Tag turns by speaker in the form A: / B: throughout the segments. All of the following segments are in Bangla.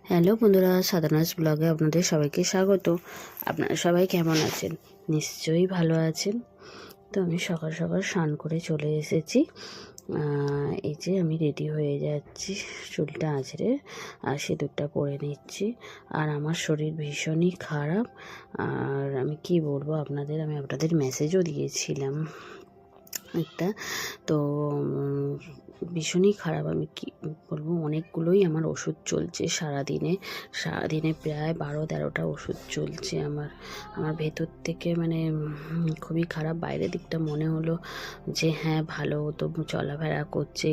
A: হ্যালো বন্ধুরা, সাধনাস ব্লগে আপনাদের সবাইকে স্বাগত। আপনারা সবাই কেমন আছেন? নিশ্চয়ই ভালো আছেন। তো আমি সকাল সকাল স্নান করে চলে এসেছি। এই যে আমি রেডি হয়ে যাচ্ছি, চুলটা আঁচড়ে আর সিঁদুরটা পরে নিচ্ছি। আর আমার শরীর ভীষণই খারাপ। আর আমি কি বলবো আপনাদের, আমি আপনাদের মেসেজও দিয়েছিলাম একটা। তো ভীষণই খারাপ, আমি কি বলবো, অনেকগুলোই আমার ওষুধ চলছে সারাদিনে প্রায় 12-13টা ওষুধ চলছে আমার ভেতর থেকে। মানে খুবই খারাপ। বাইরের দিকটা মনে হলো যে হ্যাঁ ভালো, তো চলাফেরা করছে,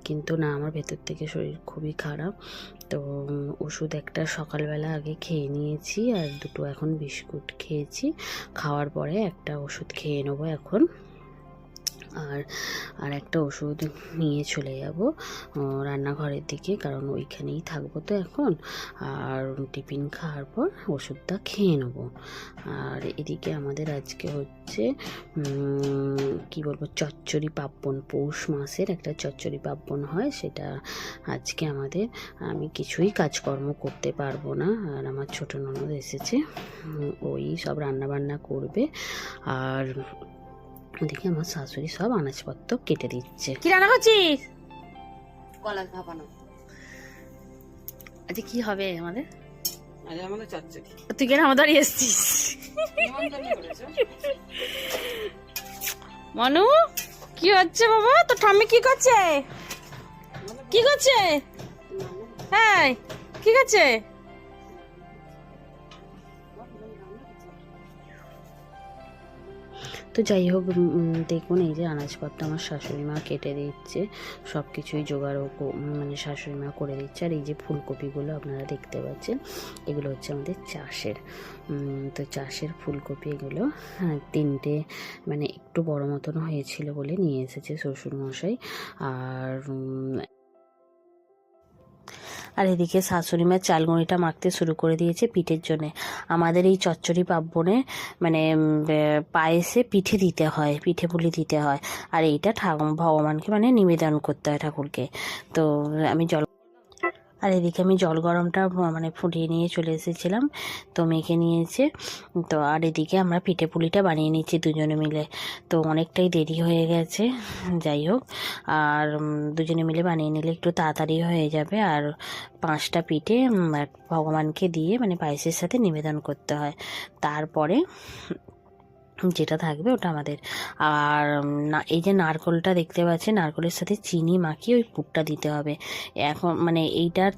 A: কিন্তু না, আমার ভেতর থেকে শরীর খুবই খারাপ। তো ওষুধ একটা সকালবেলা আগে খেয়ে নিয়েছি, আর দুটো এখন বিস্কুট খেয়েছি। খাওয়ার পরে একটা ওষুধ খেয়ে নেবো এখন। আর একটা ওষুধ নিয়ে চলে যাব রান্নাঘরের দিকে, কারণ ওইখানেই থাকবো তো এখন। আর টিফিন খাওয়ার পর ওষুধটা খেয়ে নেব। আর এদিকে আমাদের আজকে হচ্ছে কি বলবো, চচ্চড়ি পার্বণ। পৌষ মাসের একটা চচ্চড়ি পার্বণ হয়, সেটা আজকে আমাদের। আমি কিছুই কাজকর্ম করতে পারবো না, আর আমার ছোটো ননদ এসেছে, ওই সব রান্নাবান্না করবে। আর ওদিকে আমার শাশুড়ি সব আনাজপত্র কেটে দিচ্ছে। কি রান্না করছিস?
B: কলা ভাপানো।
A: আজকে কি হবে আমাদের?
B: আজ আমাদের চচ্চড়ি।
A: তুই কেন আমাদের বাড়ি এসছিস? মনু, কি হচ্ছে বাবা? তো ঠাম্মি কি করছে? হ্যাঁ, কি করছে? তো যাই হোক, দেখুন এই যে আনাজপত্র আমার শাশুড়ি মা কেটে দিচ্ছে, সব কিছুই জোগাড়ও মানে শাশুড়ি মা করে দিচ্ছে। আর এই যে ফুলকপিগুলো আপনারা দেখতে পাচ্ছেন, এগুলো হচ্ছে আমাদের চাষের। তো চাষের ফুলকপি এগুলো 3টে, মানে একটু বড় মতন হয়েছিল বলে নিয়ে এসেছে শ্বশুরমশাই। আর এদিকে শাশুড়ি মা চালগুঁড়িটা মাখতে শুরু করে দিয়েছে পিঠের জন্যে। আমাদের এই চচ্চড়ি পার্বণে মানে পায়েসে পিঠে দিতে হয়, পিঠে পুলি দিতে হয়। আর এইটা ভগবানকে মানে নিবেদন করতে হয় ঠাকুরকে। তো আর এদিকে আমি জল গরমটা মানে ফুটিয়ে নিয়ে চলে এসেছিলাম, তো মেখে নিয়েছে। তো আর এদিকে আমরা পিঠে পুলিটা বানিয়ে নিচ্ছি দুজনে মিলে। তো অনেকটাই দেরি হয়ে গেছে, যাই হোক। আর দুজনে মিলে বানিয়ে নিলে একটু তাড়াতাড়ি হয়ে যাবে। আর 5টা পিঠে ভগবানকে দিয়ে মানে পায়েসের সাথে নিবেদন করতে হয়, তারপরে যেটা থাকবে ওটা আমাদের। আর না, এই যে নারকোলটা দেখতে পাচ্ছেন, নারকোলের সাথে চিনি মাখিয়ে ওই পুরটা দিতে হবে। এখন মানে এইটার